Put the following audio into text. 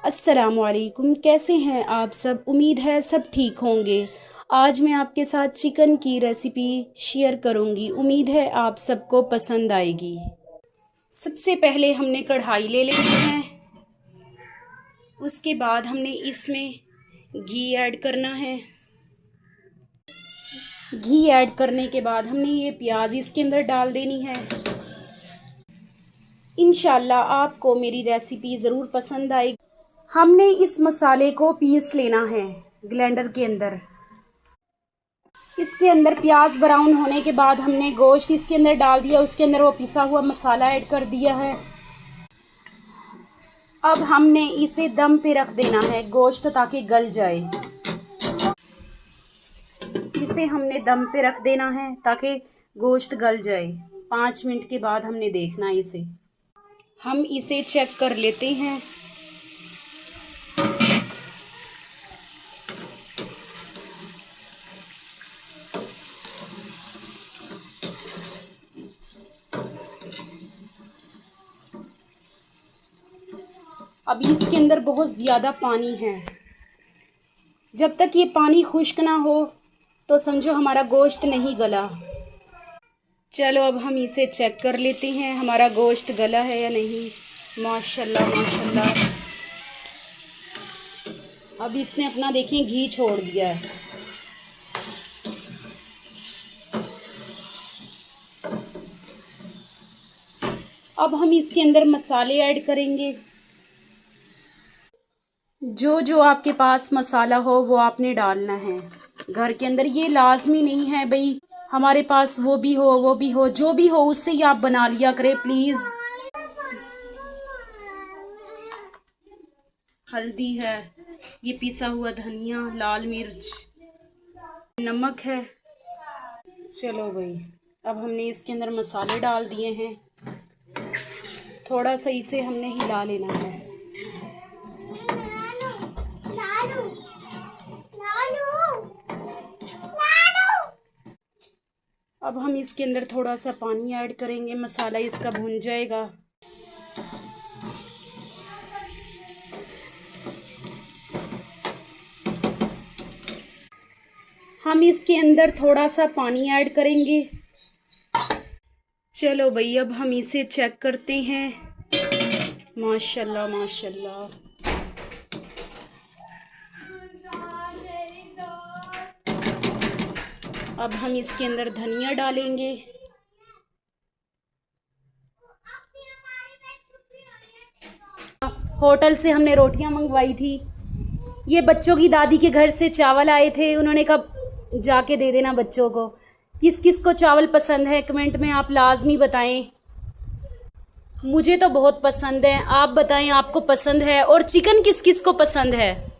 अस्सलामुअलैकुम, कैसे हैं आप सब। उम्मीद है सब ठीक होंगे। आज मैं आपके साथ चिकन की रेसिपी शेयर करूंगी। उम्मीद है आप सबको पसंद आएगी। सबसे पहले हमने कढ़ाई ले लेनी है। उसके बाद हमने इसमें घी ऐड करना है। घी ऐड करने के बाद हमने ये प्याज इसके अंदर डाल देनी है। इंशाल्लाह आपको मेरी रेसिपी ज़रूर पसंद आएगी। हमने इस मसाले को पीस लेना है ग्राइंडर के अंदर। इसके अंदर प्याज ब्राउन होने के बाद हमने गोश्त इसके अंदर डाल दिया। उसके अंदर वो पिसा हुआ मसाला ऐड कर दिया है। अब हमने इसे दम पे रख देना है गोश्त ताकि गल जाए। इसे हमने दम पे रख देना है ताकि गोश्त गल जाए। 5 मिनट के बाद हमने देखना इसे। हम इसे चेक कर लेते हैं। अभी इसके अंदर बहुत ज़्यादा पानी है। जब तक ये पानी खुश्क ना हो तो समझो हमारा गोश्त नहीं गला। चलो अब हम इसे चेक कर लेते हैं हमारा गोश्त गला है या नहीं। माशाल्लाह माशाल्लाह। अब इसने अपना देखें घी छोड़ दिया है। अब हम इसके अंदर मसाले ऐड करेंगे। जो आपके पास मसाला हो वो आपने डालना है घर के अंदर। ये लाजमी नहीं है भाई हमारे पास वो भी हो, जो भी हो उससे ही आप बना लिया करें प्लीज़। हल्दी है, ये पिसा हुआ धनिया, लाल मिर्च, नमक है। चलो भाई अब हमने इसके अंदर मसाले डाल दिए हैं। थोड़ा सा इसे हमने हिला लेना है। अब हम इसके अंदर थोड़ा सा पानी ऐड करेंगे। मसाला इसका भुन जाएगा। हम इसके अंदर थोड़ा सा पानी ऐड करेंगे। चलो भाई अब हम इसे चेक करते हैं। माशाल्लाह माशाल्लाह। अब हम इसके अंदर धनिया डालेंगे। होटल से हमने रोटियां मंगवाई थी। ये बच्चों की दादी के घर से चावल आए थे। उन्होंने कहा जाके दे देना बच्चों को। किस किस को चावल पसंद है कमेंट में आप लाजमी बताएं। मुझे तो बहुत पसंद है। आप बताएं आपको पसंद है और चिकन किस किस को पसंद है।